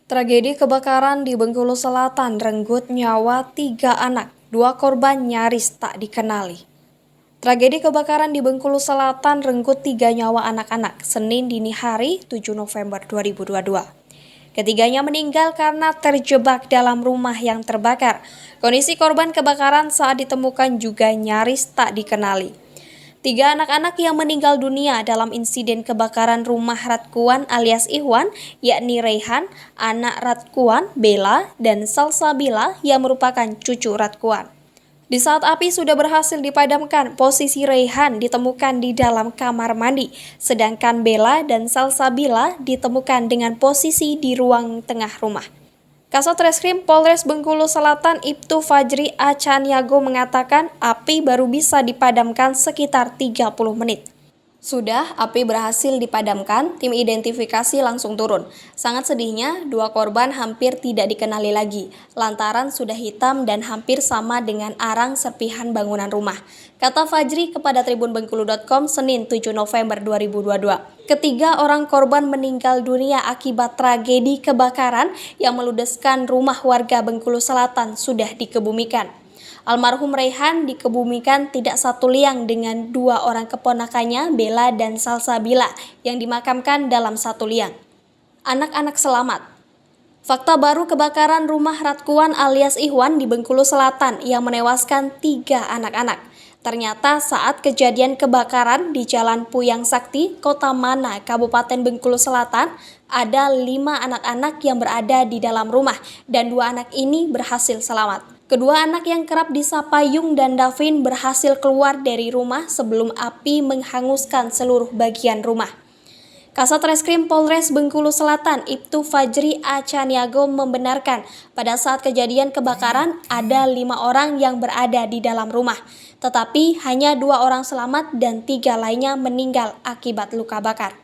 Tragedi kebakaran di Bengkulu Selatan renggut nyawa 3 anak, 2 korban nyaris tak dikenali. Tragedi kebakaran di Bengkulu Selatan renggut 3 nyawa anak-anak Senin dini hari 7 November 2022. Ketiganya meninggal karena terjebak dalam rumah yang terbakar. Kondisi korban kebakaran saat ditemukan juga nyaris tak dikenali. 3 anak-anak yang meninggal dunia dalam insiden kebakaran rumah Ratkuan alias Ihwan, yakni Rehan, anak Ratkuan, Bella, dan Salsabila yang merupakan cucu Ratkuan. Di saat api sudah berhasil dipadamkan, posisi Rehan ditemukan di dalam kamar mandi, sedangkan Bella dan Salsabila ditemukan dengan posisi di ruang tengah rumah. Kasat Reskrim Polres Bengkulu Selatan Ibtu Fajri Acaniago mengatakan api baru bisa dipadamkan sekitar 30 menit. Sudah api berhasil dipadamkan, tim identifikasi langsung turun. Sangat sedihnya, 2 korban hampir tidak dikenali lagi, lantaran sudah hitam dan hampir sama dengan arang serpihan bangunan rumah. Kata Fajri kepada tribunbengkulu.com Senin 7 November 2022. Ketiga orang korban meninggal dunia akibat tragedi kebakaran yang meludeskan rumah warga Bengkulu Selatan sudah dikebumikan. Almarhum Rehan dikebumikan tidak satu liang dengan 2 orang keponakannya, Bella dan Salsabila, yang dimakamkan dalam satu liang. Anak-anak selamat. Fakta baru kebakaran rumah Ratkuan alias Ihwan di Bengkulu Selatan yang menewaskan 3 anak-anak. Ternyata saat kejadian kebakaran di Jalan Puyang Sakti, Kota Mana, Kabupaten Bengkulu Selatan, ada 5 anak-anak yang berada di dalam rumah dan 2 anak ini berhasil selamat. Kedua anak yang kerap disapa Yung dan Davin berhasil keluar dari rumah sebelum api menghanguskan seluruh bagian rumah. Kasat Reskrim Polres Bengkulu Selatan Ibtu Fajri Acaniago membenarkan pada saat kejadian kebakaran ada 5 orang yang berada di dalam rumah, tetapi hanya 2 orang selamat dan 3 lainnya meninggal akibat luka bakar.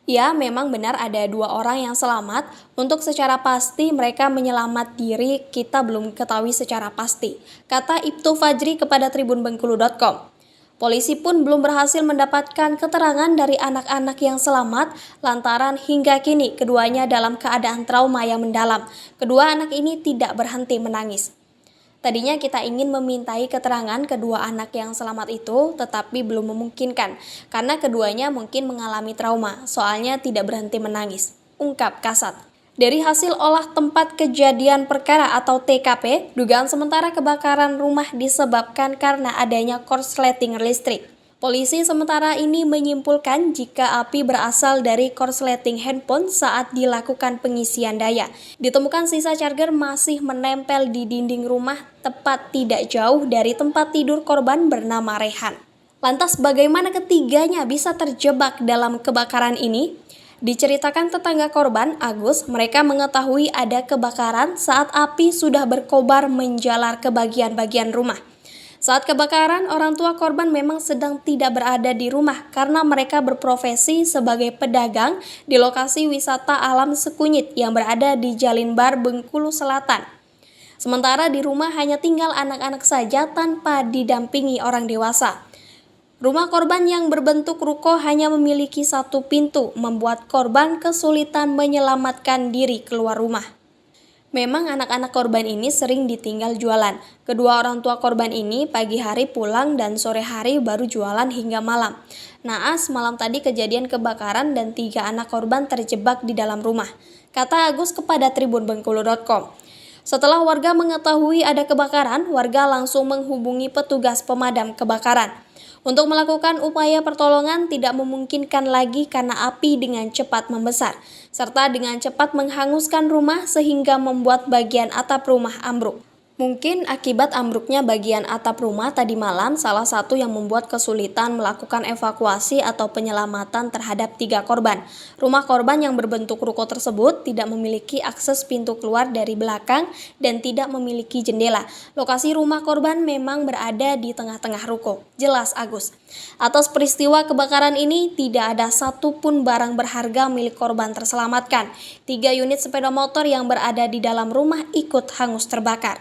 Ya, memang benar ada 2 orang yang selamat. Untuk secara pasti mereka menyelamat diri kita belum ketahui secara pasti, kata Ibtu Fajri kepada tribunbengkulu.com. Polisi pun belum berhasil mendapatkan keterangan dari anak-anak yang selamat lantaran hingga kini keduanya dalam keadaan trauma yang mendalam. Kedua anak ini tidak berhenti menangis. Tadinya kita ingin memintai keterangan kedua anak yang selamat itu, tetapi belum memungkinkan karena keduanya mungkin mengalami trauma, soalnya tidak berhenti menangis, ungkap Kasat. Dari hasil olah tempat kejadian perkara atau TKP, dugaan sementara kebakaran rumah disebabkan karena adanya korsleting listrik. Polisi sementara ini menyimpulkan jika api berasal dari korsleting handphone saat dilakukan pengisian daya. Ditemukan sisa charger masih menempel di dinding rumah tepat tidak jauh dari tempat tidur korban bernama Rehan. Lantas bagaimana ketiganya bisa terjebak dalam kebakaran ini? Diceritakan tetangga korban, Agus, mereka mengetahui ada kebakaran saat api sudah berkobar menjalar ke bagian-bagian rumah. Saat kebakaran, orang tua korban memang sedang tidak berada di rumah karena mereka berprofesi sebagai pedagang di lokasi wisata alam Sekunyit yang berada di Jalinbar, Bengkulu Selatan. Sementara di rumah hanya tinggal anak-anak saja tanpa didampingi orang dewasa. Rumah korban yang berbentuk ruko hanya memiliki 1 pintu, membuat korban kesulitan menyelamatkan diri keluar rumah. Memang anak-anak korban ini sering ditinggal jualan. Kedua orang tua korban ini pagi hari pulang dan sore hari baru jualan hingga malam. Naas malam tadi kejadian kebakaran dan 3 anak korban terjebak di dalam rumah, kata Agus kepada tribunbengkulu.com. Setelah warga mengetahui ada kebakaran, warga langsung menghubungi petugas pemadam kebakaran. Untuk melakukan upaya pertolongan tidak memungkinkan lagi karena api dengan cepat membesar, serta dengan cepat menghanguskan rumah sehingga membuat bagian atap rumah ambruk. Mungkin akibat ambruknya bagian atap rumah tadi malam salah satu yang membuat kesulitan melakukan evakuasi atau penyelamatan terhadap 3 korban. Rumah korban yang berbentuk ruko tersebut tidak memiliki akses pintu keluar dari belakang dan tidak memiliki jendela. Lokasi rumah korban memang berada di tengah-tengah ruko, jelas Agus. Atas peristiwa kebakaran ini tidak ada satupun barang berharga milik korban terselamatkan. 3 unit sepeda motor yang berada di dalam rumah ikut hangus terbakar.